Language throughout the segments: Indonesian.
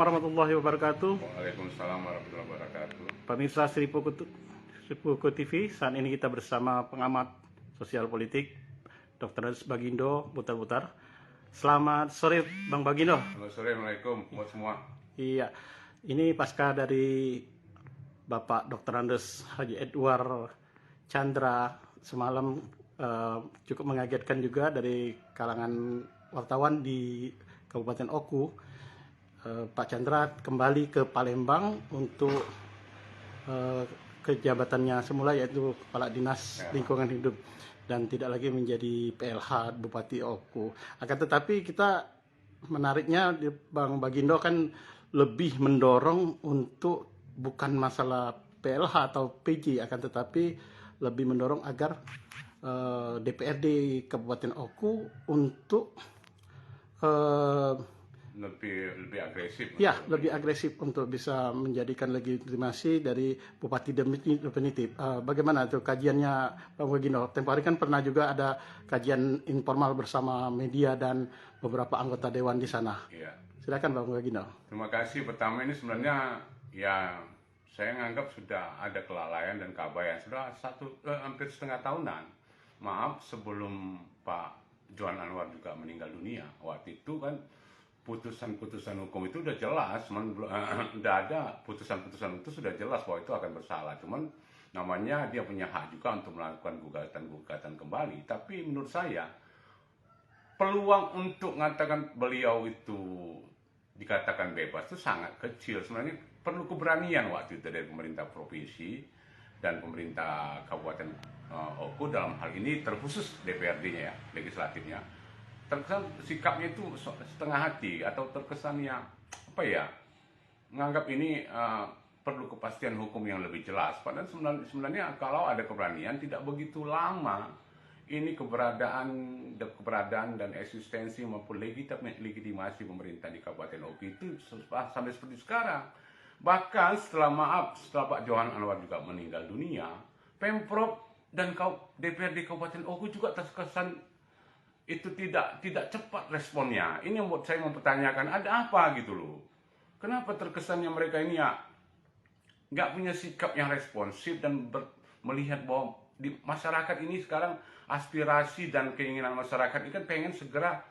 warahmatullahi wabarakatuh. Waalaikumsalam warahmatullahi wabarakatuh. Pemirsa Seripuku TV, saat ini kita bersama pengamat sosial politik Dr. Andes Bagindo Butar-Butar. Selamat sore Bang Bagindo. Selamat sore, Assalamualaikum buat semua. Iya, ini pasca dari Bapak Dr. Andes Haji Edward Chandra semalam cukup mengagetkan juga dari kalangan wartawan di Kabupaten Oku. Pak Chandra kembali ke Palembang untuk ke jabatannya semula, yaitu Kepala Dinas Lingkungan Hidup, dan tidak lagi menjadi PLH Bupati Oku. Akan tetapi kita menariknya Bang Bagindo kan lebih mendorong untuk bukan masalah PLH atau PJ, akan tetapi lebih mendorong agar DPRD Kabupaten Oku untuk lebih agresif. Ya, lebih agresif untuk bisa menjadikan legitimasi dari Bupati definitif. Bagaimana itu kajiannya Bang Bagindo? Tempo hari kan pernah juga ada kajian informal bersama media dan beberapa anggota dewan di sana. Iya. Silakan Bang Bagindo. Terima kasih. Pertama, ini sebenarnya ya saya menganggap sudah ada kelalaian dan keabayan. Sudah hampir setengah tahunan. Maaf, sebelum Pak Johan Anwar juga meninggal dunia. Waktu itu kan putusan-putusan hukum itu udah jelas, udah ada putusan-putusan itu sudah jelas bahwa itu akan bersalah. Cuman namanya dia punya hak juga untuk melakukan gugatan-gugatan kembali. Tapi menurut saya peluang untuk mengatakan beliau itu dikatakan bebas itu sangat kecil. Sebenarnya perlu keberanian waktu itu dari pemerintah provinsi dan pemerintah Kabupaten Oku, dalam hal ini terkhusus DPRD-nya ya, legislatifnya. Terkesan sikapnya itu setengah hati atau terkesannya apa ya, menganggap ini perlu kepastian hukum yang lebih jelas. Padahal sebenarnya kalau ada keberanian tidak begitu lama ini keberadaan dan eksistensi maupun legitimasi pemerintah di Kabupaten Oku itu sampai seperti sekarang. Bahkan setelah Pak Johan Anwar juga meninggal dunia, Pemprov dan DPRD Kabupaten Oku juga terkesan itu tidak cepat responnya. Ini yang buat saya mempertanyakan, ada apa gitu loh. Kenapa terkesannya mereka ini ya nggak punya sikap yang responsif dan melihat bahwa di masyarakat ini sekarang aspirasi dan keinginan masyarakat ini kan pengen segera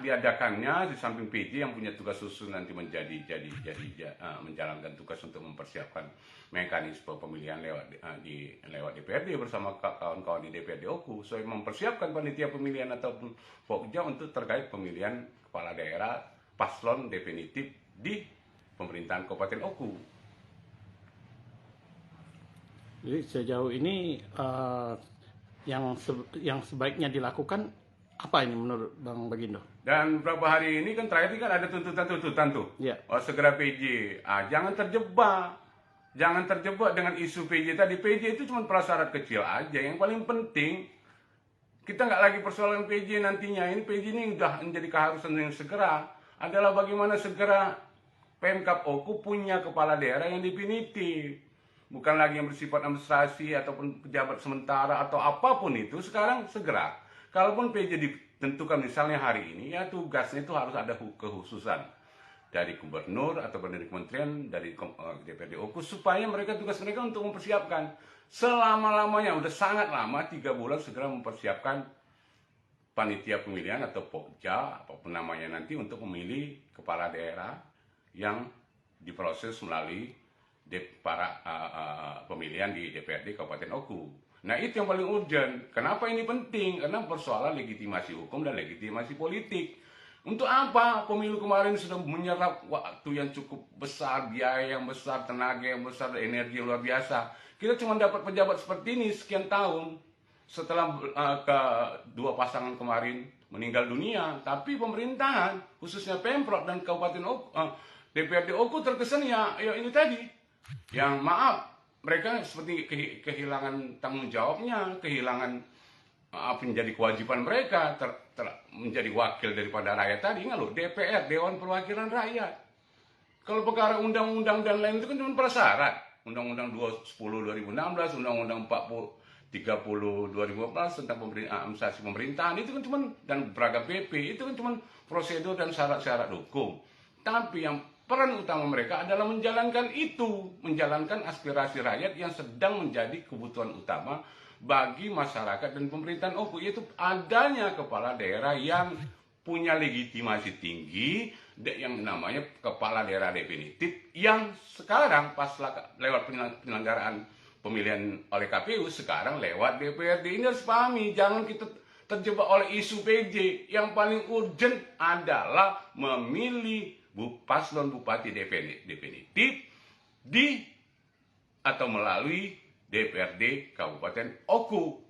diadakannya, di samping PJ yang punya tugas khusus nanti menjalankan tugas untuk mempersiapkan mekanisme pemilihan lewat DPRD bersama kawan-kawan di DPRD Oku. So, mempersiapkan panitia pemilihan ataupun Pokja untuk terkait pemilihan kepala daerah paslon definitif di pemerintahan Kabupaten Oku. Jadi sejauh ini yang sebaiknya dilakukan apa ini menurut Bang Bagindo? Dan beberapa hari ini kan terakhir kan ada tuntutan tuh. Ya. Segera PJ. Jangan terjebak dengan isu PJ tadi. PJ itu cuma prasyarat kecil aja. Yang paling penting kita nggak lagi persoalan PJ nantinya. Ini PJ ini udah menjadi keharusan yang segera. Adalah bagaimana segera Pemkab Oku punya kepala daerah yang definitif. Bukan lagi yang bersifat administrasi ataupun pejabat sementara atau apapun itu. Sekarang segera. Kalaupun PJ ditentukan misalnya hari ini, ya tugasnya itu harus ada kekhususan dari gubernur atau dari kementerian, dari DPRD Oku, supaya tugas mereka untuk mempersiapkan selama-lamanya, udah sangat lama, 3 bulan segera mempersiapkan panitia pemilihan atau Pokja, apapun namanya nanti, untuk memilih kepala daerah yang diproses melalui para pemilihan di DPRD Kabupaten Oku. Nah, itu yang paling urgent. Kenapa ini penting? Karena persoalan legitimasi hukum dan legitimasi politik. Untuk apa? Pemilu kemarin sudah menyerap waktu yang cukup besar, biaya yang besar, tenaga yang besar, energi yang luar biasa. Kita cuma dapat pejabat seperti ini sekian tahun setelah kedua pasangan kemarin meninggal dunia. Tapi pemerintahan, khususnya Pemprov dan Kabupaten Oku, DPRD Oku terkesan ya ini tadi. Yang maaf, mereka seperti kehilangan tanggung jawabnya, kehilangan apa yang menjadi kewajiban mereka, menjadi wakil daripada rakyat tadi. Ingat loh, DPR, Dewan Perwakilan Rakyat. Kalau perkara undang-undang dan lain itu kan cuma prasyarat. Undang-undang 10/2016, Undang-undang 30/2014 tentang administrasi pemerintahan itu kan cuma, dan beragam PP itu kan cuma prosedur dan syarat-syarat hukum. Tapi yang peran utama mereka adalah menjalankan itu, menjalankan aspirasi rakyat yang sedang menjadi kebutuhan utama bagi masyarakat dan pemerintahan Oku, yaitu adanya kepala daerah yang punya legitimasi tinggi, yang namanya kepala daerah definitif, yang sekarang pas lewat penyelenggaraan pemilihan oleh KPU, sekarang lewat DPRD. Ini harus pahami, jangan kita terjebak oleh isu PJ. Yang paling urgent adalah memilih paslon bupati definitif di atau melalui DPRD Kabupaten Oku.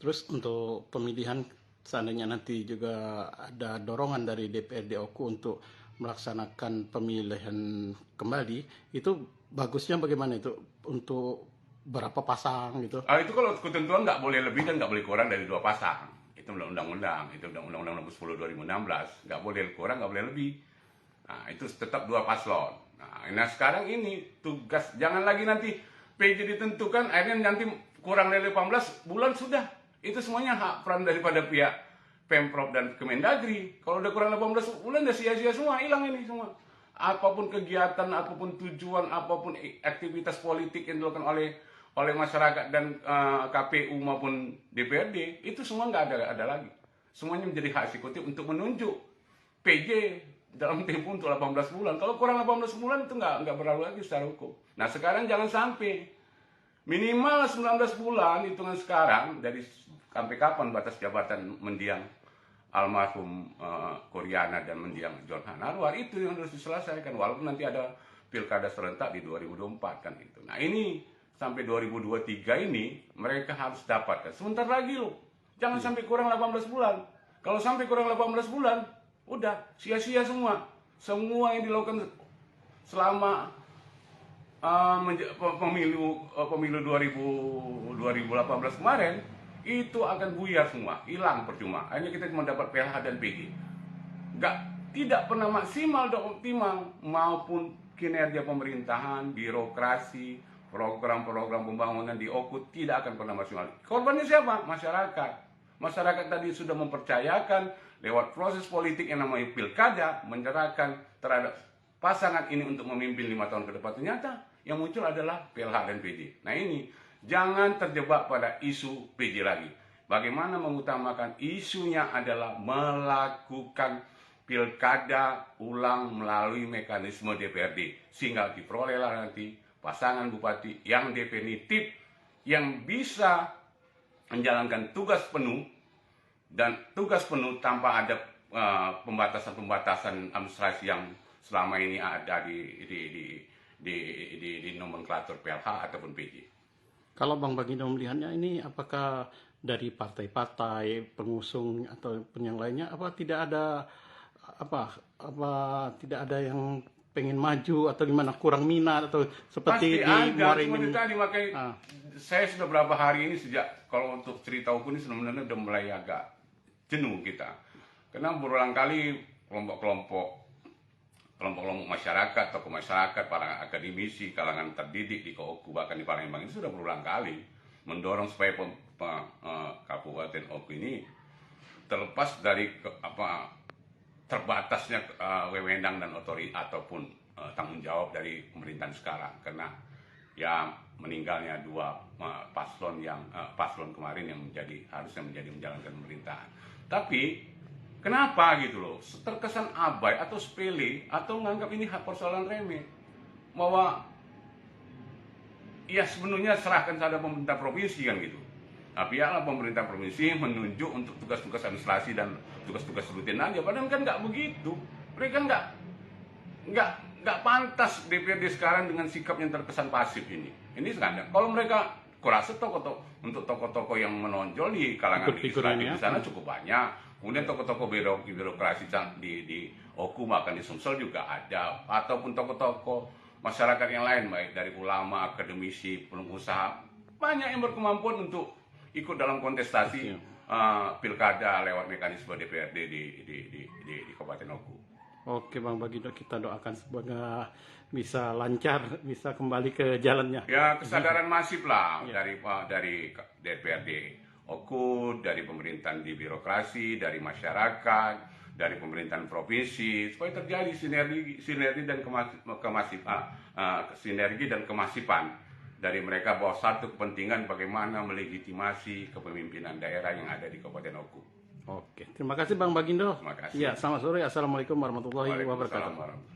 Terus untuk pemilihan, seandainya nanti juga ada dorongan dari DPRD Oku untuk melaksanakan pemilihan kembali, itu bagusnya bagaimana itu untuk berapa pasang gitu? Itu kalau ketentuan nggak boleh lebih dan nggak boleh kurang dari 2 pasang. Itu undang-undang, itu undang-undang nomor 10 2016, nggak boleh kurang, nggak boleh lebih. Nah, itu tetap 2 paslon. Nah, sekarang ini tugas, jangan lagi nanti PJ ditentukan, akhirnya nanti kurang dari 18 bulan sudah. Itu semuanya hak peran daripada pihak Pemprov dan Kemendagri. Kalau udah kurang 18 bulan udah sia-sia semua, hilang ini semua. Apapun kegiatan, apapun tujuan, apapun aktivitas politik yang dilakukan oleh masyarakat dan KPU maupun DPRD, itu semua nggak ada lagi. Semuanya menjadi hak eksekutif untuk menunjuk PJ dalam tempo untuk 18 bulan. Kalau kurang 18 bulan itu nggak berlalu lagi secara hukum. Nah, sekarang jangan sampai minimal 19 bulan hitungan sekarang, dari sampai kapan batas jabatan mendiang almarhum Koryana dan mendiang John Hanarwar, itu yang harus diselesaikan, walaupun nanti ada pilkada serentak di 2024 kan itu. Nah, ini sampai 2023 ini mereka harus dapatkan. Sebentar lagi loh. Jangan sampai kurang 18 bulan. Kalau sampai kurang 18 bulan, udah sia-sia semua. Semua yang dilakukan selama pemilu 2018 kemarin itu akan buyar semua, hilang percuma. Hanya kita cuma dapat PLH dan PG. Tidak pernah maksimal dan optimal, maupun kinerja pemerintahan, birokrasi, program-program pembangunan di Oku tidak akan pernah maksimal. Korbannya siapa? Masyarakat. Masyarakat tadi sudah mempercayakan lewat proses politik yang namanya pilkada, menyerahkan terhadap pasangan ini untuk memimpin 5 tahun ke depan. Ternyata yang muncul adalah PLH dan PJ. Nah, ini jangan terjebak pada isu PJ lagi. Bagaimana mengutamakan isunya adalah melakukan pilkada ulang melalui mekanisme DPRD, sehingga diperolehlah nanti pasangan bupati yang definitif, yang bisa menjalankan tugas penuh, dan tugas penuh tanpa ada pembatasan-pembatasan administrasi yang selama ini ada di nomenklatur PLH ataupun PJ. Kalau Bang Bagindo melihatnya ini, apakah dari partai-partai pengusung ataupun yang lainnya, tidak ada yang pengen maju atau gimana, kurang minat atau seperti pasti di ada, Muarem ini? tadi makanya saya sudah berapa hari ini, sejak kalau untuk cerita hukum ini sebenarnya udah mulai agak jenuh kita, karena berulang kali kelompok-kelompok masyarakat, tokoh masyarakat, para akademisi, kalangan terdidik di Oku, bahkan di Palembang ini sudah berulang kali mendorong supaya Kabupaten Oku ini terlepas dari terbatasnya wewenang dan otoritas ataupun tanggung jawab dari pemerintahan sekarang, karena ya meninggalnya 2 paslon kemarin yang harusnya menjadi menjalankan pemerintahan. Tapi kenapa gitu loh, terkesan abai atau sepele atau menganggap ini persoalan remeh, bahwa ya sebenarnya serahkan pada pemerintah provinsi kan gitu. Nah, biarlah pemerintah provinsi menunjuk untuk tugas-tugas administrasi dan tugas-tugas rutin aja. Padahal kan nggak begitu. Mereka nggak pantas DPRD sekarang dengan sikap yang terkesan pasif ini. Ini sekarang. Kalau mereka, kurasa untuk tokoh-tokoh yang menonjol di kalangan legislatif di sana cukup banyak. Kemudian tokoh-tokoh birokrasi di Oku, bahkan di Sumsel juga ada. Ataupun tokoh-tokoh masyarakat yang lain, baik dari ulama, akademisi, pengusaha, banyak yang berkemampuan untuk ikut dalam kontestasi pilkada lewat mekanisme DPRD di Kabupaten Oku. Oke Bang Bagindo, kita doakan semoga bisa lancar, bisa kembali ke jalannya. Ya, kesadaran masif lah dari DPRD Oku, dari pemerintahan di birokrasi, dari masyarakat, dari pemerintahan provinsi supaya terjadi sinergi dan sinergi dan kemasipan dari mereka bahwa satu kepentingan bagaimana melegitimasi kepemimpinan daerah yang ada di Kabupaten Oku. Oke, terima kasih Bang Bagindo. Terima kasih. Iya, selamat sore. Assalamualaikum warahmatullahi Waalaikumsalam wabarakatuh. warahmatullahi wabarakatuh.